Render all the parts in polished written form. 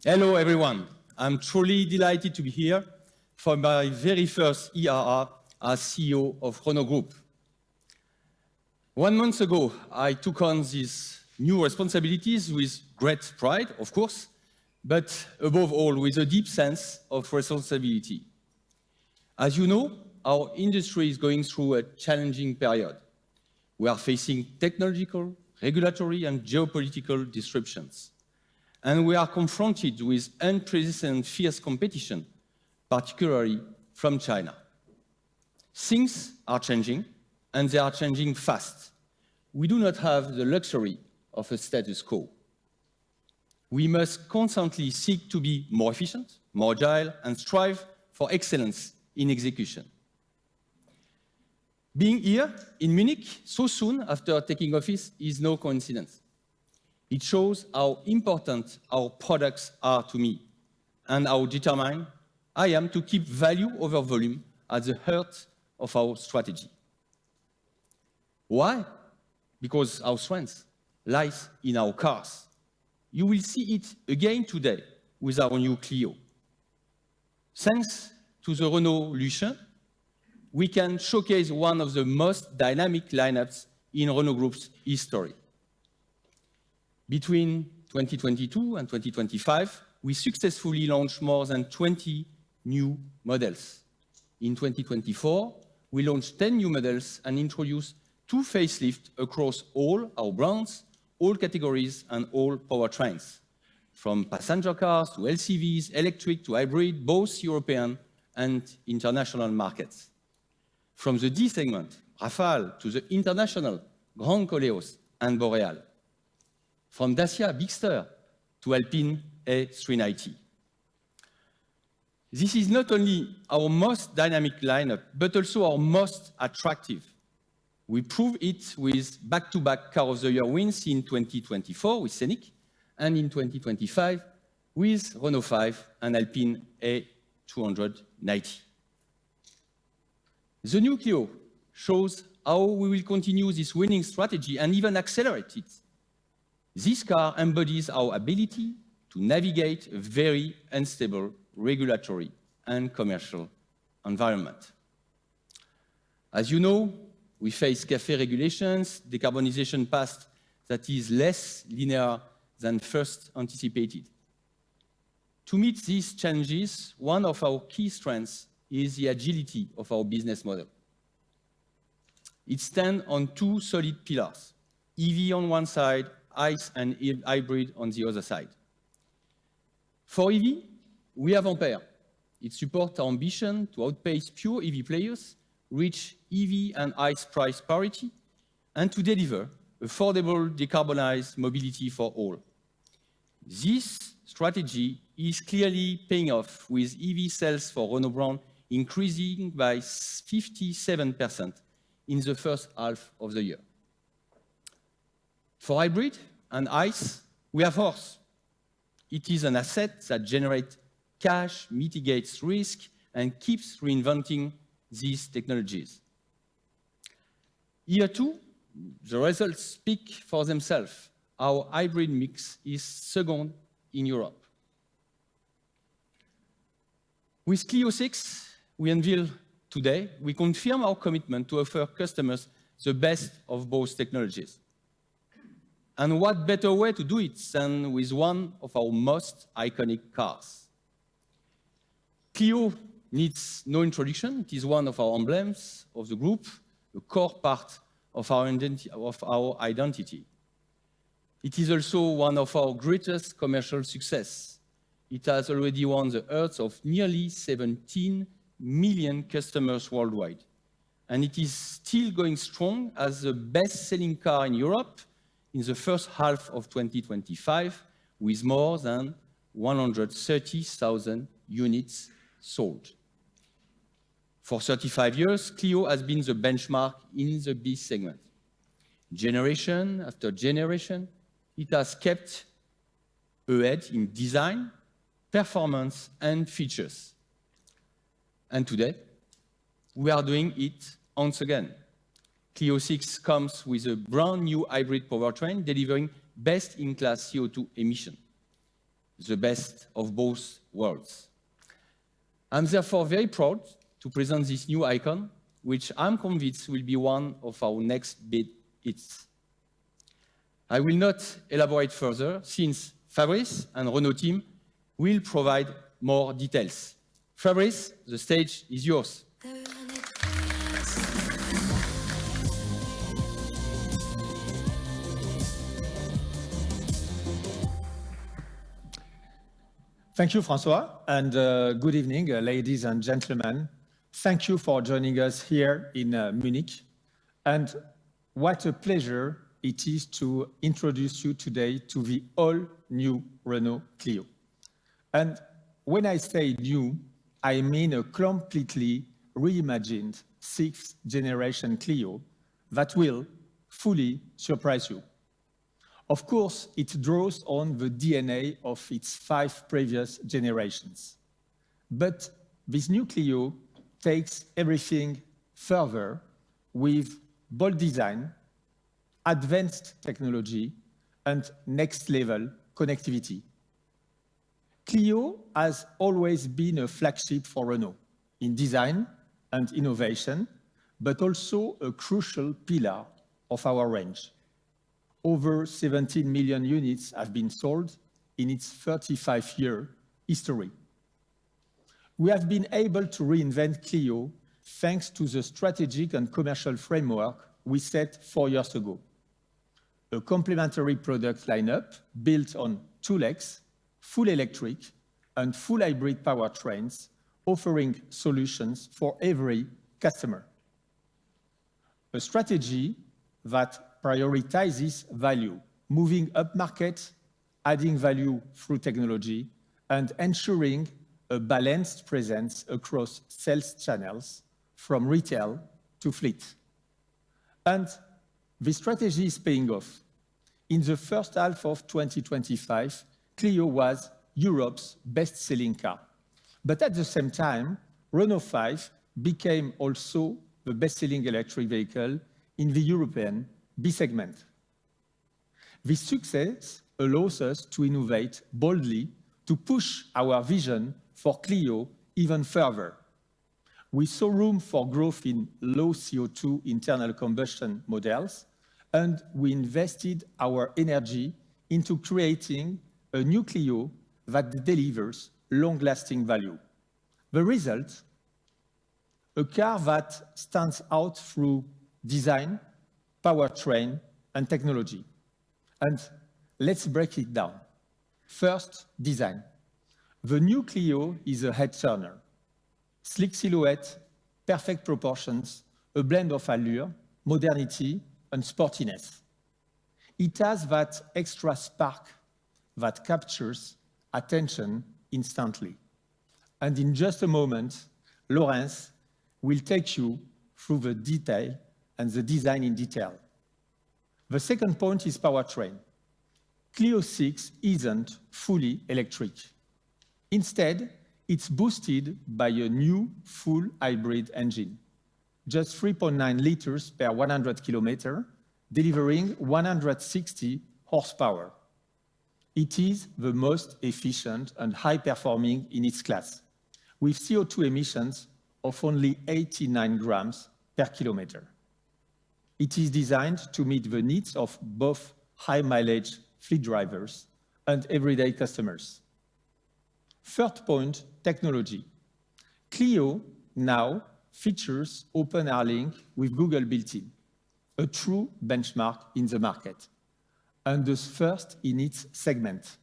Hello, everyone. I'm truly delighted to be here for my very first ERR as CEO of Chrono Group. 1 month ago, I took on these new responsibilities with great pride, of course, but above all, with a deep sense of responsibility. As you know, our industry is going through a challenging period. We are facing technological, regulatory, and geopolitical disruptions. And we are confronted with unprecedented fierce competition, particularly from China. Things are changing, and they are changing fast. We do not have the luxury of a status quo. We must constantly seek to be more efficient, more agile, and strive for excellence in execution. Being here in Munich so soon after taking office is no coincidence. It shows how important our products are to me and how determined I am to keep value over volume at the heart of our strategy. Why? Because our strength lies in our cars. You will see it again today with our new Clio. Thanks to the Renault Clio, we can showcase one of the most dynamic lineups in Renault Group's history. Between 2022 and 2025, we successfully launched more than 20 new models. In 2024, we launched 10 new models and introduced 2 facelifts across all our brands, all categories, and all powertrains, from passenger cars to LCVs, electric to hybrid, both European and international markets. From the D segment, Rafale, to the international Grand Koleos and Boreal. From Dacia Bigster to Alpine A390. This is not only our most dynamic lineup, but also our most attractive. We prove it with back-to-back Car of the Year wins in 2024 with Scenic, and in 2025 with Renault 5 and Alpine A290. The new Clio shows how we will continue this winning strategy and even accelerate it. This car embodies our ability to navigate a very unstable regulatory and commercial environment. As you know, we face CAFE regulations, decarbonization path that is less linear than first anticipated. To meet these challenges, one of our key strengths is the agility of our business model. It stands on 2 solid pillars, EV on one side, ICE and hybrid on the other side. For EV, we have ampere. It supports our ambition to outpace pure EV players, reach EV and ICE price parity, and to deliver affordable decarbonized mobility for all. This strategy is clearly paying off, with EV sales for Renault brand increasing by 57% in the first half of the year. For hybrid and ICE, we have HORSE. It is an asset that generates cash, mitigates risk, and keeps reinventing these technologies. Here too, the results speak for themselves. Our hybrid mix is second in Europe. With Clio 6, we unveil today, we confirm our commitment to offer customers the best of both technologies. And what better way to do it than with one of our most iconic cars? Clio needs no introduction. It is one of our emblems of the group, a core part of our identity. It is also one of our greatest commercial success. It has already won the hearts of nearly 17 million customers worldwide. And it is still going strong as the best-selling car in Europe in the first half of 2025, with more than 130,000 units sold. For 35 years, Clio has been the benchmark in the B segment. Generation after generation, it has kept ahead in design, performance, and features. And today, we are doing it once again. Clio 6 comes with a brand new hybrid powertrain delivering best-in-class CO2 emission. the best of both worlds. I'm therefore very proud to present this new icon, which I'm convinced will be one of our next big hits. I will not elaborate further, since Fabrice and Renault team will provide more details. Fabrice, the stage is yours. Thank you, François, and good evening, ladies and gentlemen. Thank you for joining us here in Munich. And what a pleasure it is to introduce you today to the all-new Renault Clio. And when I say new, I mean a completely reimagined 6th generation Clio that will fully surprise you. Of course, it draws on the DNA of its 5 previous generations. But this new Clio takes everything further with bold design, advanced technology, and next-level connectivity. Clio has always been a flagship for Renault in design and innovation, but also a crucial pillar of our range. Over 17 million units have been sold in its 35-year history. We have been able to reinvent Clio thanks to the strategic and commercial framework we set 4 years ago. A complementary product lineup built on 2 legs, full electric and full hybrid powertrains, offering solutions for every customer. A strategy that prioritizes value, moving upmarket, adding value through technology, and ensuring a balanced presence across sales channels, from retail to fleet. And this strategy is paying off. In the first half of 2025, Clio was Europe's best-selling car. But at the same time, Renault 5 became also the best-selling electric vehicle in the European B segment. This success allows us to innovate boldly to push our vision for Clio even further. We saw room for growth in low CO2 internal combustion models, and we invested our energy into creating a new Clio that delivers long-lasting value. The result? A car that stands out through design, powertrain, and technology. And let's break it down. First, design. The new Clio is a head-turner. Sleek silhouette, perfect proportions, a blend of allure, modernity, and sportiness. It has that extra spark that captures attention instantly. And in just a moment, Laurence will take you through the detail and the design in detail. The second point is powertrain. Clio 6 isn't fully electric. Instead, it's boosted by a new full hybrid engine, just 3.9 liters per 100 kilometers, delivering 160 horsepower. It is the most efficient and high-performing in its class, with CO2 emissions of only 89 grams per kilometer. It is designed to meet the needs of both high-mileage fleet drivers and everyday customers. Third point, technology. Clio now features openR link with Google built-in, a true benchmark in the market, and the first in its segment.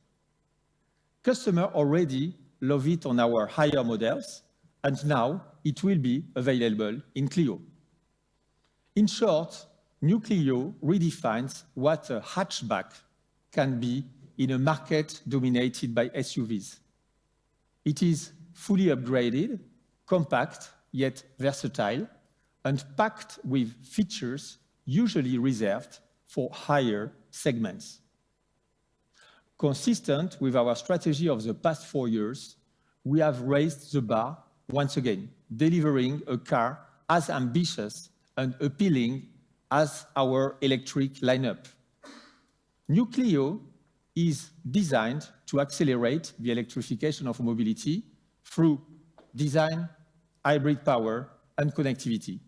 Customers already love it on our higher models, and now it will be available in Clio. In short, new Clio redefines what a hatchback can be in a market dominated by SUVs. It is fully upgraded, compact, yet versatile, and packed with features usually reserved for higher segments. Consistent with our strategy of the past 4 years, we have raised the bar once again, delivering a car as ambitious and appealing as our electric lineup. New Clio is designed to accelerate the electrification of mobility through design, hybrid power, and connectivity.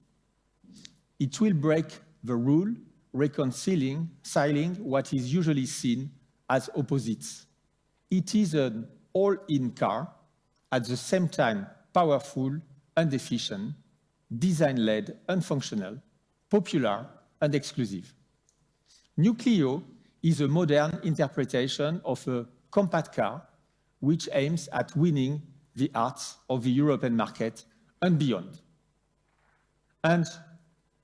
It will break the rule, reconciling what is usually seen as opposites. It is an all-in car, at the same time powerful and efficient, design-led and functional, popular and exclusive. New Clio is a modern interpretation of a compact car which aims at winning the hearts of the European market and beyond. And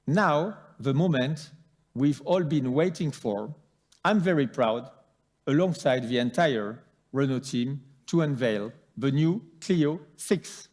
now, the moment we've all been waiting for, I'm very proud, alongside the entire Renault team, to unveil the new Clio 6.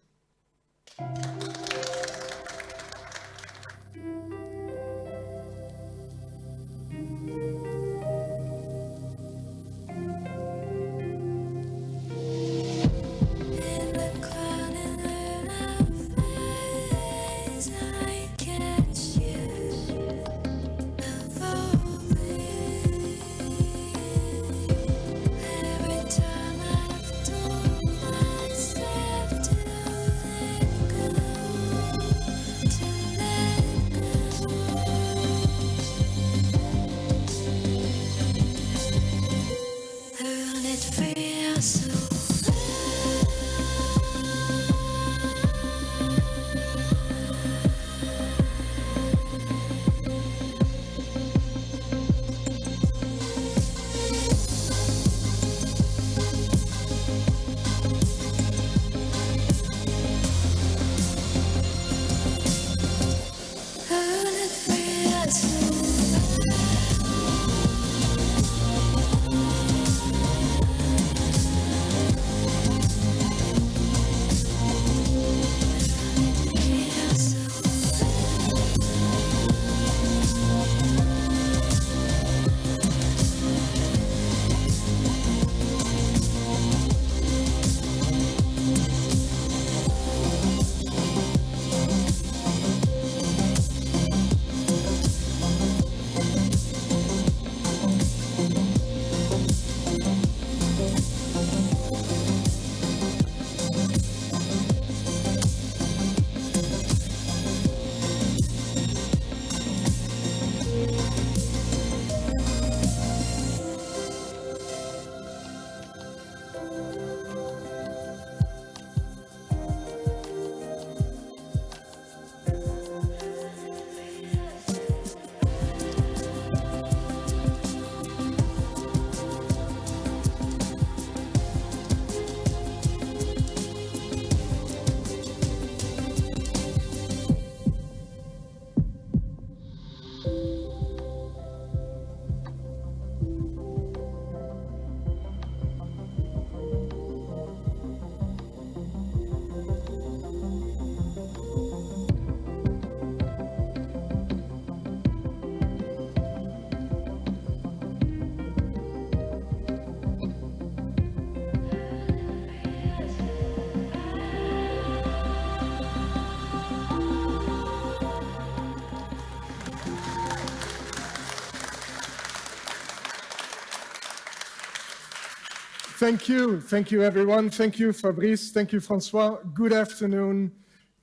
Thank you everyone. Thank you Fabrice, thank you Francois. Good afternoon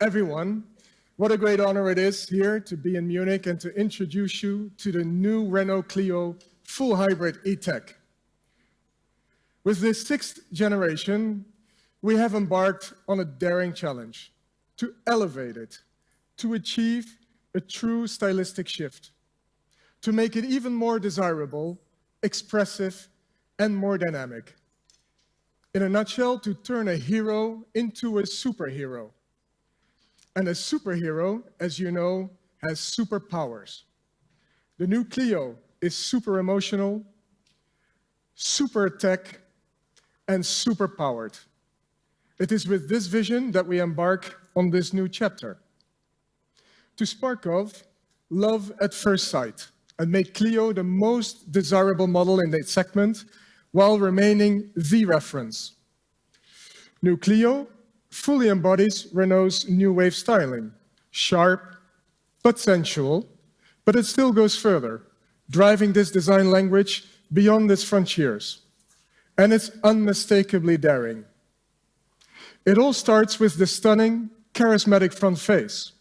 everyone. What a great honor it is here to be in Munich and to introduce you to the new Renault Clio full hybrid e-tech. With this 6th generation, we have embarked on a daring challenge to elevate it, to achieve a true stylistic shift, to make it even more desirable, expressive, and more dynamic. In a nutshell, to turn a hero into a superhero. And a superhero, as you know, has superpowers. The new Clio is super emotional, super tech, and super powered. It is with this vision that we embark on this new chapter. To spark off love at first sight and make Clio the most desirable model in its segment while remaining the reference. New Clio fully embodies Renault's new wave styling, sharp but sensual, but it still goes further, driving this design language beyond its frontiers. and it's unmistakably daring. It all starts with the stunning, charismatic front face.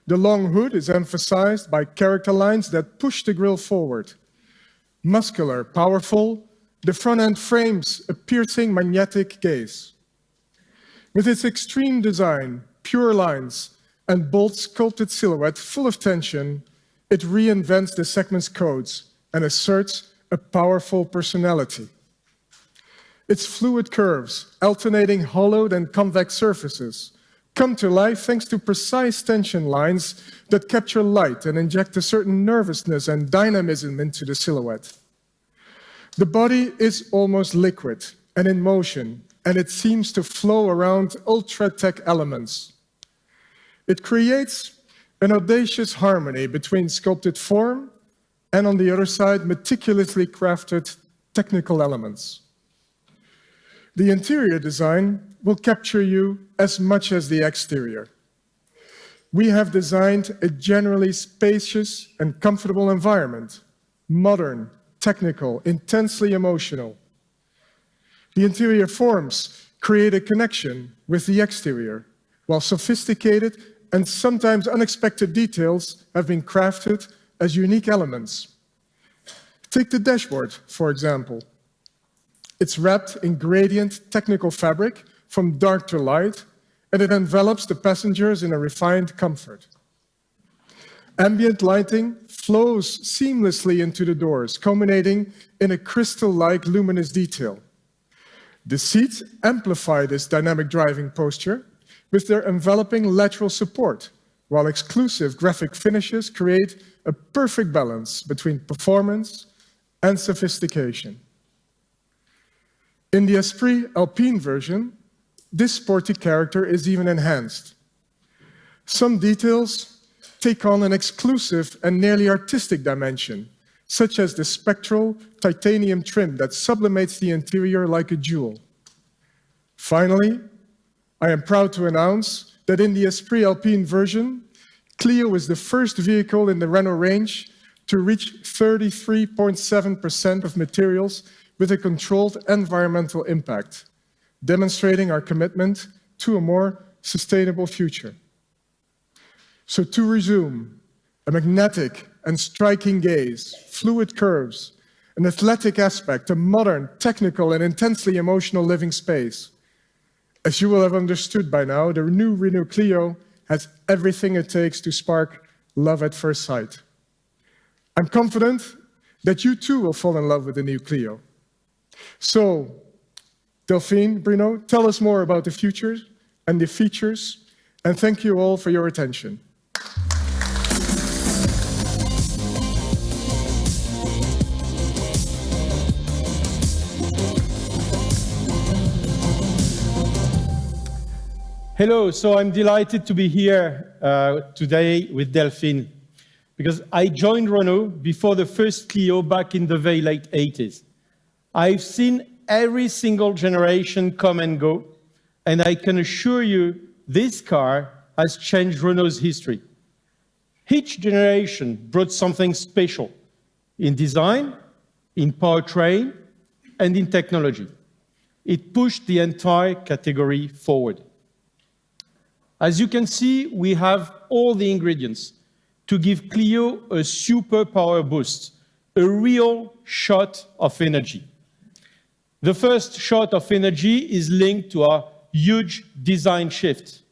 The long hood is emphasized by character lines that push the grille forward. Muscular, powerful, the front end frames a piercing magnetic gaze. With its extreme design, pure lines, and bold sculpted silhouette full of tension, it reinvents the segment's codes and asserts a powerful personality. Its fluid curves, alternating hollowed and convex surfaces, come to life thanks to precise tension lines that capture light and inject a certain nervousness and dynamism into the silhouette. The body is almost liquid and in motion, and it seems to flow around ultra-tech elements. It creates an audacious harmony between sculpted form and, on the other side, meticulously crafted technical elements. The interior design will capture you as much as the exterior. We have designed a generally spacious and comfortable environment, modern, technical, intensely emotional. The interior forms create a connection with the exterior, while sophisticated and sometimes unexpected details have been crafted as unique elements. Take the dashboard, for example. It's wrapped in gradient technical fabric from dark to light, and it envelops the passengers in a refined comfort. Ambient lighting flows seamlessly into the doors, culminating in a crystal-like luminous detail. The seats amplify this dynamic driving posture with their enveloping lateral support, while exclusive graphic finishes create a perfect balance between performance and sophistication. In the Esprit Alpine version, this sporty character is even enhanced. Some details take on an exclusive and nearly artistic dimension, such as the spectral titanium trim that sublimates the interior like a jewel. Finally, I am proud to announce that in the Esprit Alpine version, Clio is the first vehicle in the Renault range to reach 33.7% of materials with a controlled environmental impact, demonstrating our commitment to a more sustainable future. So to resume, a magnetic and striking gaze, fluid curves, an athletic aspect, a modern, technical, and intensely emotional living space. As you will have understood by now, the new Renault Clio has everything it takes to spark love at first sight. I'm confident that you too will fall in love with the new Clio. So, Delphine, Bruno, tell us more about the future and the features, and thank you all for your attention. Hello, so I'm delighted to be here today with Delphine, because I joined Renault before the first Clio back in the very late 80s. I've seen every single generation come and go, and I can assure you this car has changed Renault's history. Each generation brought something special in design, in powertrain, and in technology. It pushed the entire category forward. As you can see, we have all the ingredients to give Clio a super power boost, a real shot of energy. The first shot of energy is linked to our huge design shift.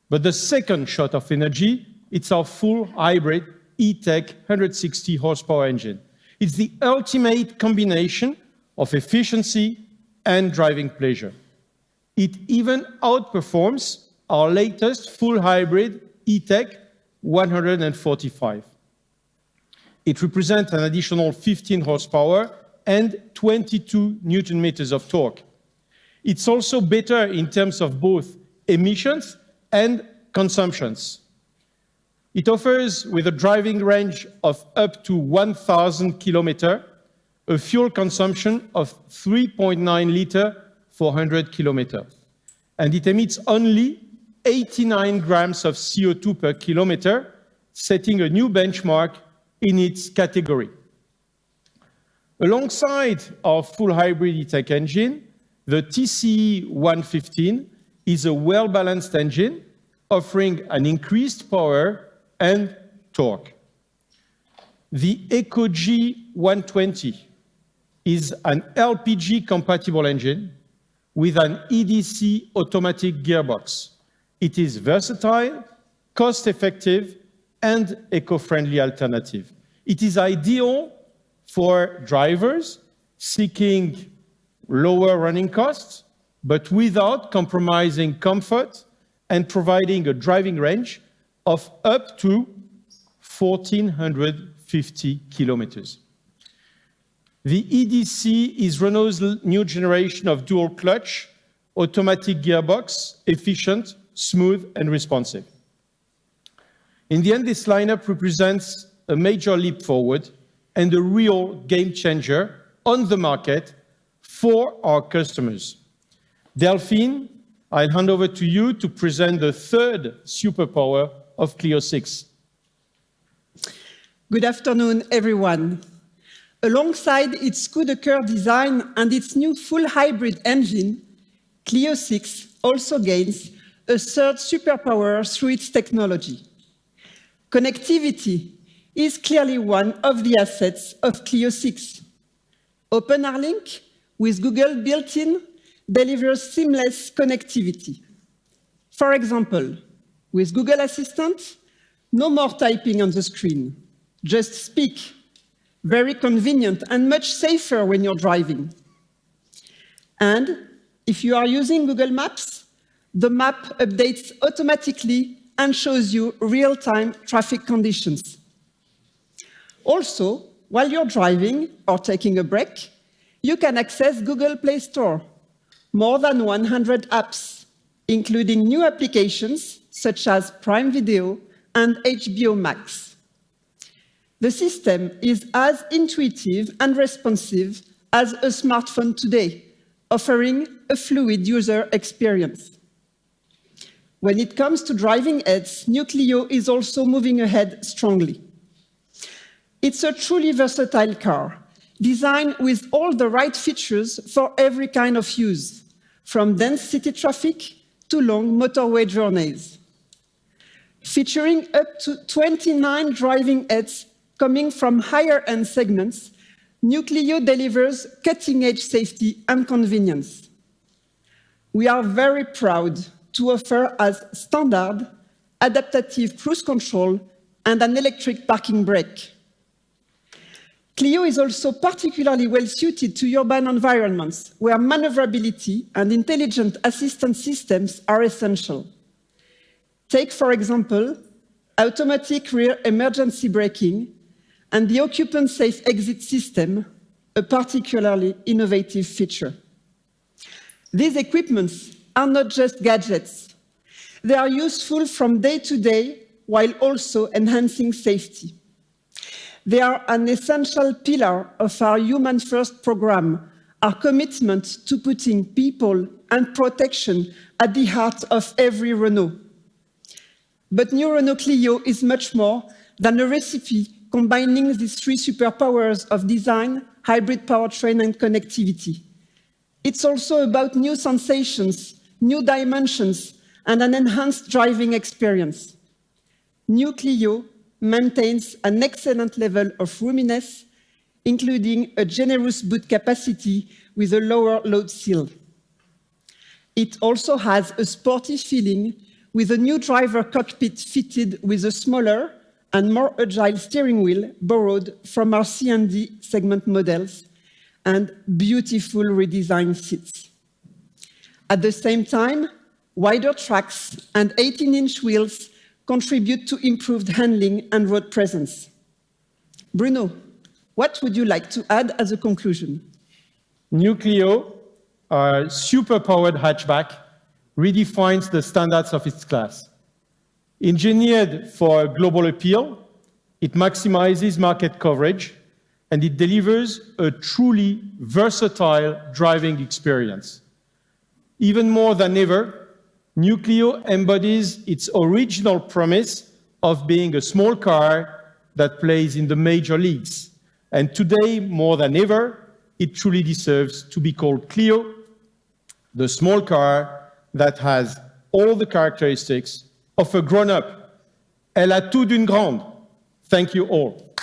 But the second shot of energy, it's our full hybrid E-Tech 160 horsepower engine. It's the ultimate combination of efficiency and driving pleasure. It even outperforms our latest full hybrid E-Tech 145. It represents an additional 15 horsepower and 22 Newton meters of torque. It's also better in terms of both emissions and consumptions. It offers, with a driving range of up to 1,000 kilometers, a fuel consumption of 3.9 liters for 100 kilometers. And it emits only 89 grams of CO2 per kilometer, setting a new benchmark in its category. Alongside our full hybrid E-Tech engine, the TCE 115 is a well-balanced engine offering an increased power and torque. The EcoG 120 is an LPG-compatible engine with an EDC automatic gearbox. It is versatile, cost-effective, and eco-friendly alternative. It is ideal for drivers seeking lower running costs, but without compromising comfort and providing a driving range of up to 1,450 kilometers. The EDC is Renault's new generation of dual clutch, automatic gearbox, efficient, smooth, and responsive. In the end, this lineup represents a major leap forward and a real game changer on the market for our customers. Delphine, I'll hand over to you to present the third superpower of Clio 6. Good afternoon, everyone. Alongside its coup-de-cœur design and its new full hybrid engine, Clio 6 also gains a third superpower through its technology. Connectivity is clearly one of the assets of Clio 6. openR Link, with Google built-in, delivers seamless connectivity. For example, with Google Assistant, no more typing on the screen, just speak. Very convenient and much safer when you're driving. And if you are using Google Maps, the map updates automatically and shows you real-time traffic conditions. Also, while you're driving or taking a break, you can access Google Play Store. More than 100 apps, including new applications such as Prime Video and HBO Max. The system is as intuitive and responsive as a smartphone today, offering a fluid user experience. When it comes to driving aids, New Clio is also moving ahead strongly. It's a truly versatile car, designed with all the right features for every kind of use, from dense city traffic to long motorway journeys. Featuring up to 29 driving aids coming from higher-end segments, New Clio delivers cutting-edge safety and convenience. We are very proud to offer as standard adaptive cruise control and an electric parking brake. Clio is also particularly well-suited to urban environments where maneuverability and intelligent assistance systems are essential. Take, for example, automatic rear emergency braking and the occupant safe exit system, a particularly innovative feature. These equipments are not just gadgets. They are useful from day to day while also enhancing safety. They are an essential pillar of our Human First program, our commitment to putting people and protection at the heart of every Renault. But new Renault Clio is much more than a recipe combining these three superpowers of design, hybrid powertrain, and connectivity. It's also about new sensations, new dimensions, and an enhanced driving experience. New Clio maintains an excellent level of roominess, including a generous boot capacity with a lower load ceiling. It also has a sporty feeling with a new driver cockpit fitted with a smaller and more agile steering wheel borrowed from our C&D segment models, and beautiful redesigned seats. At the same time, wider tracks and 18-inch wheels contribute to improved handling and road presence. Bruno, what would you like to add as a conclusion? New Clio, our super-powered hatchback, redefines the standards of its class. Engineered for global appeal, it maximizes market coverage, and it delivers a truly versatile driving experience. Even more than ever, New Clio embodies its original promise of being a small car that plays in the major leagues, And today, more than ever, it truly deserves to be called Clio, the small car that has all the characteristics of a grown-up. Elle a tout d'une grande. Thank you all.